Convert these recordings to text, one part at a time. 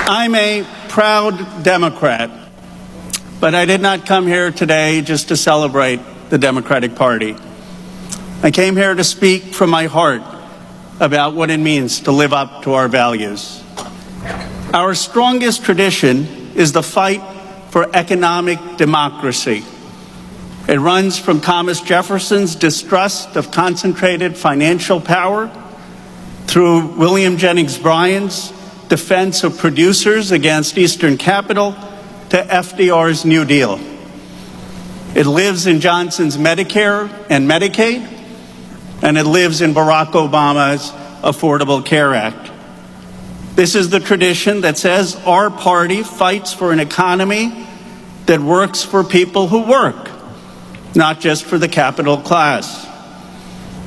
I'm a proud Democrat, but I did not come here today just to celebrate the Democratic Party. I came here to speak from my heart about what it means to live up to our values. Our strongest tradition is the fight for economic democracy. It runs from Thomas Jefferson's distrust of concentrated financial power through William Jennings Bryan's defense of producers against Eastern capital to FDR's New Deal. It lives in Johnson's Medicare and Medicaid, and it lives in Barack Obama's Affordable Care Act. This is the tradition that says our party fights for an economy that works for people who work, not just for the capital class.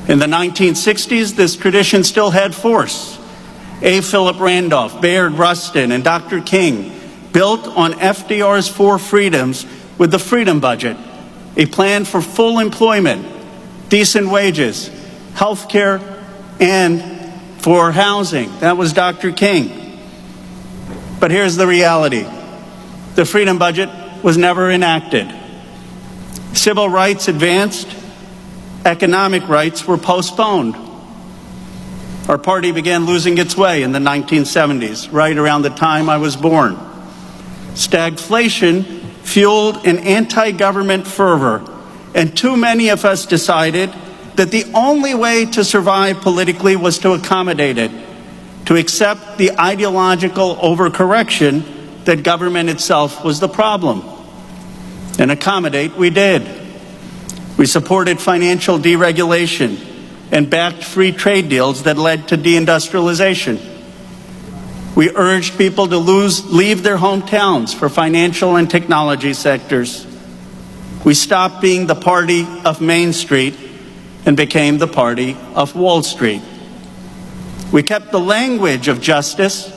In the 1960s, this tradition still had force. A. Philip Randolph, Bayard Rustin, and Dr. King built on FDR's four freedoms with the Freedom Budget, a plan for full employment, decent wages, health care, and for housing. That was Dr. King. But here's the reality. The Freedom Budget was never enacted. Civil rights advanced, economic rights were postponed. Our party began losing its way in the 1970s, right around the time I was born. Stagflation fueled an anti-government fervor, and too many of us decided that the only way to survive politically was to accommodate it, to accept the ideological overcorrection that government itself was the problem. And accommodate we did. We supported financial deregulation and backed free trade deals that led to deindustrialization. We urged people to leave their hometowns for financial and technology sectors. We stopped being the party of Main Street and became the party of Wall Street. We kept the language of justice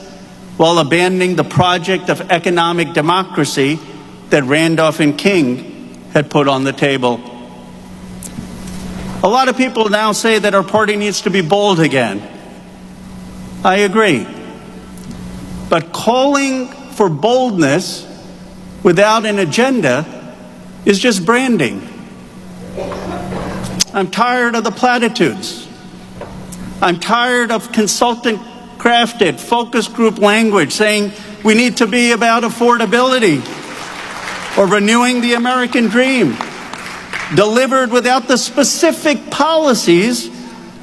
while abandoning the project of economic democracy that Randolph and King had put on the table. A lot of people now say that our party needs to be bold again. I agree. But calling for boldness without an agenda is just branding. I'm tired of the platitudes. I'm tired of consultant-crafted focus group language saying we need to be about affordability or renewing the American dream, delivered without the specific policies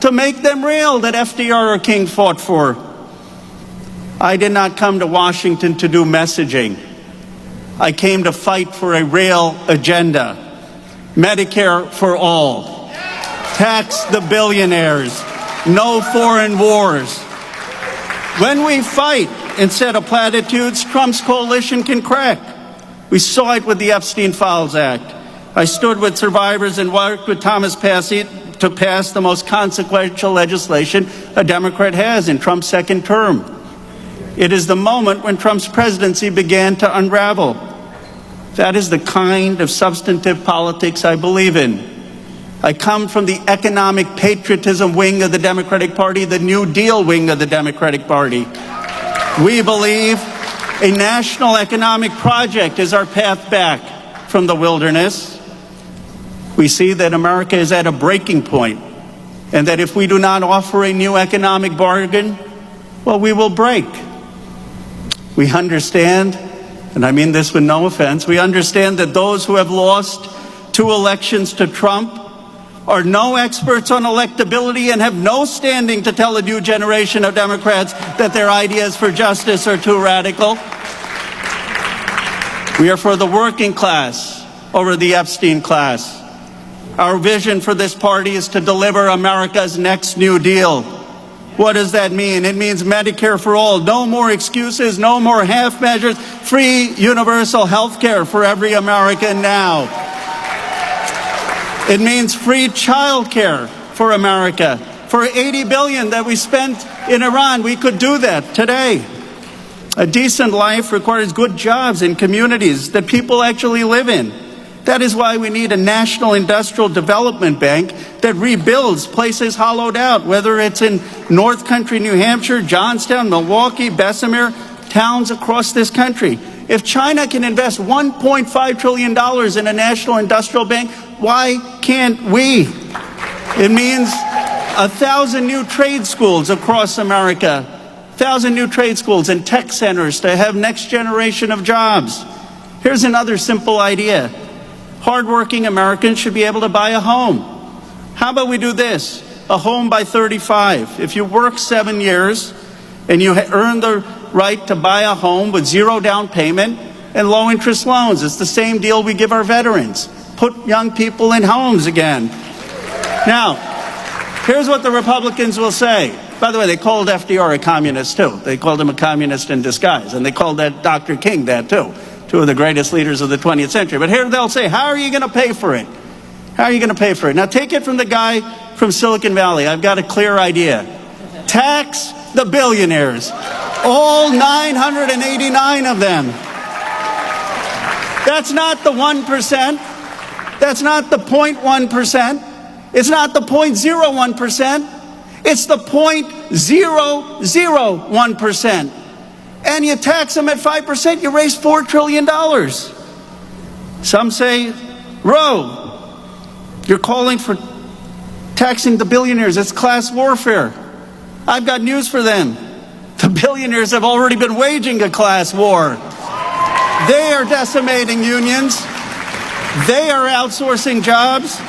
to make them real that FDR or King fought for. I did not come to Washington to do messaging. I came to fight for a real agenda. Medicare for all. Tax the billionaires. No foreign wars. When we fight instead of platitudes, Trump's coalition can crack. We saw it with the Epstein Files Act. I stood with survivors and worked with Thomas Passy to pass the most consequential legislation a Democrat has in Trump's second term. It is the moment when Trump's presidency began to unravel. That is the kind of substantive politics I believe in. I come from the economic patriotism wing of the Democratic Party, the New Deal wing of the Democratic Party. We believe a national economic project is our path back from the wilderness. We see that America is at a breaking point, and that if we do not offer a new economic bargain, well, we will break. We understand, and I mean this with no offense, we understand that those who have lost 2 elections to Trump are no experts on electability and have no standing to tell a new generation of Democrats that their ideas for justice are too radical. We are for the working class over the Epstein class. Our vision for this party is to deliver America's next New Deal. What does that mean? It means Medicare for all. No more excuses, no more half measures, free universal health care for every American now. It means free child care for America. For $80 billion that we spent in Iran, we could do that today. A decent life requires good jobs in communities that people actually live in. That is why we need a national industrial development bank that rebuilds places hollowed out, whether it's in North Country, New Hampshire, Johnstown, Milwaukee, Bessemer, towns across this country. If China can invest $1.5 trillion in a national industrial bank, why can't we? It means 1,000 new trade schools across America, 1,000 new trade schools and tech centers to have next generation of jobs. Here's another simple idea. Hardworking Americans should be able to buy a home. How about we do this? A home by 35. If you work 7 years and you earn the right to buy a home with zero down payment and low interest loans, it's the same deal we give our veterans. Put young people in homes again. Now, here's what the Republicans will say. By the way, they called FDR a communist too. They called him a communist in disguise, and they called that Dr. King that too. Two of the greatest leaders of the 20th century. But here they'll say, how are you going to pay for it? How are you going to pay for it? Now take it from the guy from Silicon Valley. I've got a clear idea. Tax the billionaires. All 989 of them. That's not the 1%. That's not the 0.1%. It's not the 0.01%. It's the 0.001%. And you tax them at 5%, you raise $4 trillion. Some say, Roe, you're calling for taxing the billionaires. It's class warfare. I've got news for them. The billionaires have already been waging a class war. They are decimating unions. They are outsourcing jobs.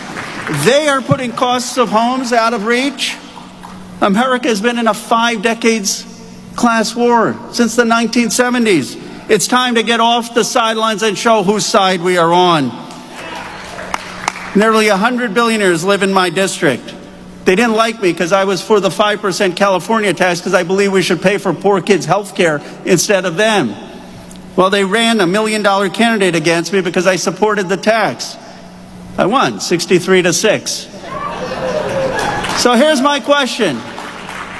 They are putting costs of homes out of reach. America has been in a 5 decades class war since the 1970s. It's time to get off the sidelines and show whose side we are on. Nearly 100 billionaires live in my district. They didn't like me because I was for the 5% California tax because I believe we should pay for poor kids' health care instead of them. Well, they ran a $1 million candidate against me because I supported the tax. I won 63-6. So here's my question.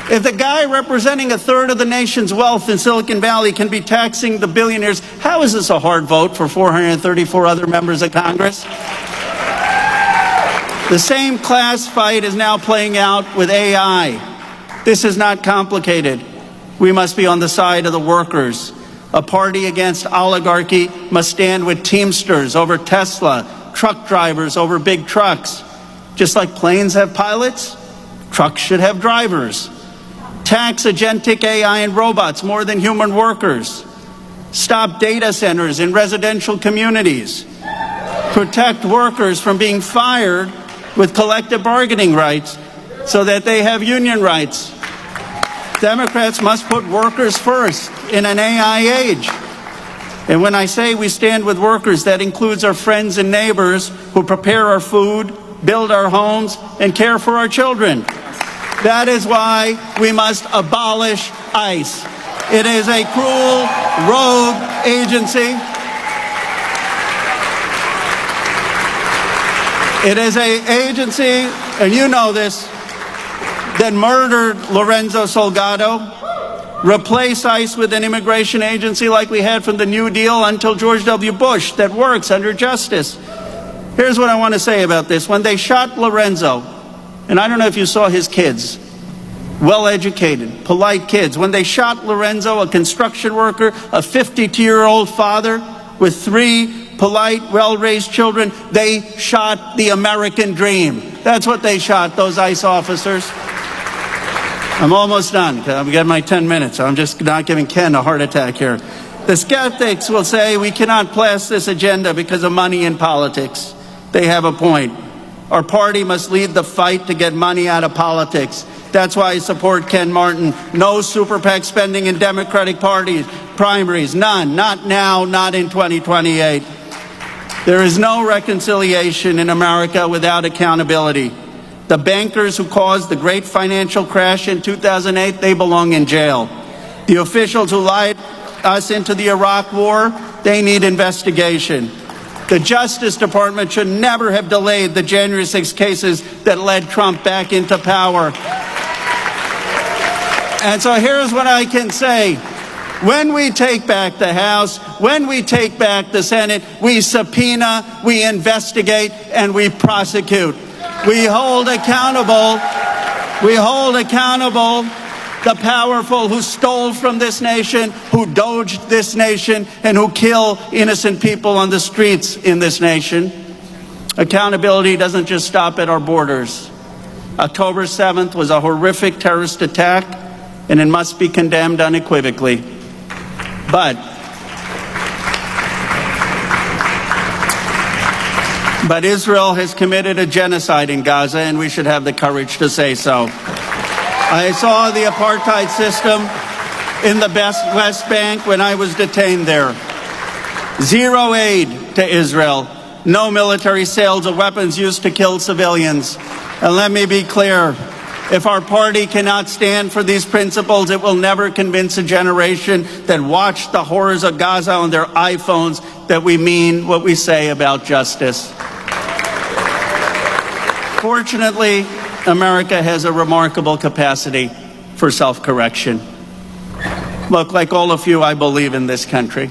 If the guy representing a third of the nation's wealth in Silicon Valley can be taxing the billionaires, how is this a hard vote for 434 other members of Congress? The same class fight is now playing out with AI. This is not complicated. We must be on the side of the workers. A party against oligarchy must stand with Teamsters over Tesla, truck drivers over big trucks. Just like planes have pilots, trucks should have drivers. Tax agentic AI and robots more than human workers. Stop data centers in residential communities. Protect workers from being fired with collective bargaining rights so that they have union rights. Democrats must put workers first in an AI age. And when I say we stand with workers, that includes our friends and neighbors who prepare our food, build our homes, and care for our children. That is why we must abolish ICE. It is a cruel, rogue agency. It is an agency, and you know this, that murdered Lorenzo Salgado. Replace ICE with an immigration agency like we had from the New Deal until George W. Bush that works under justice. Here's what I want to say about this. When they shot Lorenzo, and I don't know if you saw his kids, well-educated, polite kids. When they shot Lorenzo, a construction worker, a 52-year-old father with 3 polite, well-raised children, they shot the American dream. That's what they shot, those ICE officers. I'm almost done. I'm getting my 10 minutes. I'm just not giving Ken a heart attack here. The skeptics will say we cannot pass this agenda because of money in politics. They have a point. Our party must lead the fight to get money out of politics. That's why I support Ken Martin. No super PAC spending in Democratic Party primaries. None. Not now, not in 2028. There is no reconciliation in America without accountability. The bankers who caused the great financial crash in 2008, they belong in jail. The officials who lied us into the Iraq war, they need investigation. The Justice Department should never have delayed the January 6 cases that led Trump back into power. And so here's what I can say. When we take back the House, when we take back the Senate, we subpoena, we investigate, and we prosecute. We hold accountable the powerful who stole from this nation, who doged this nation, and who kill innocent people on the streets in this nation. Accountability doesn't just stop at our borders. October 7th was a horrific terrorist attack, and it must be condemned unequivocally. But Israel has committed a genocide in Gaza, and we should have the courage to say so. I saw the apartheid system in the West Bank when I was detained there. Zero aid to Israel. No military sales of weapons used to kill civilians. And let me be clear, if our party cannot stand for these principles, it will never convince a generation that watched the horrors of Gaza on their iPhones that we mean what we say about justice. Fortunately, America has a remarkable capacity for self-correction. Look, like all of you, I believe in this country.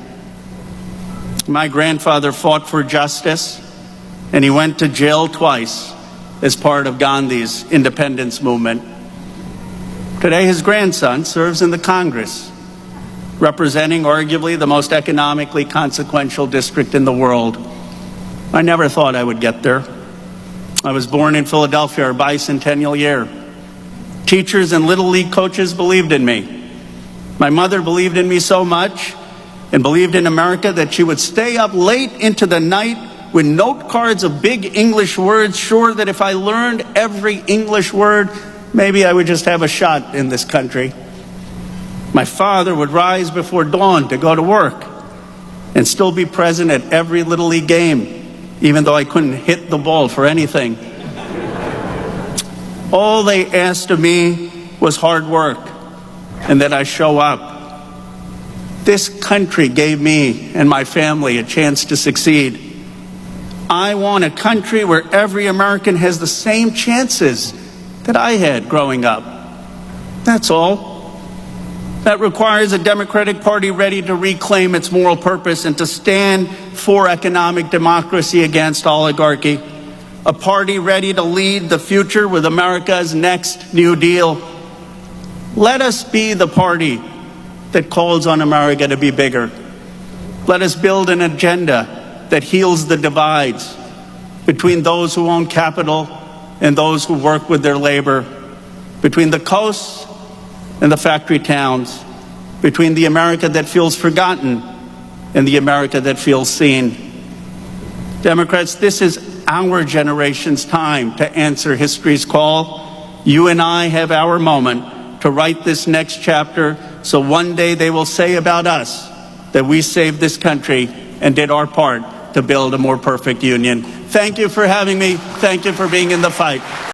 My grandfather fought for justice, and he went to jail twice as part of Gandhi's independence movement. Today, his grandson serves in the Congress, representing arguably the most economically consequential district in the world. I never thought I would get there. I was born in Philadelphia, our bicentennial year. Teachers and Little League coaches believed in me. My mother believed in me so much and believed in America that she would stay up late into the night with note cards of big English words, sure that if I learned every English word, maybe I would just have a shot in this country. My father would rise before dawn to go to work and still be present at every Little League game, even though I couldn't hit the ball for anything. All they asked of me was hard work and that I show up. This country gave me and my family a chance to succeed. I want a country where every American has the same chances that I had growing up. That's all. That requires a Democratic Party ready to reclaim its moral purpose and to stand for economic democracy against oligarchy. A party ready to lead the future with America's next New Deal. Let us be the party that calls on America to be bigger. Let us build an agenda that heals the divides between those who own capital and those who work with their labor, between the coasts and the factory towns, between the America that feels forgotten and the America that feels seen. Democrats, this is our generation's time to answer history's call. You and I have our moment to write this next chapter, so one day they will say about us that we saved this country and did our part to build a more perfect union. Thank you for having me. Thank you for being in the fight.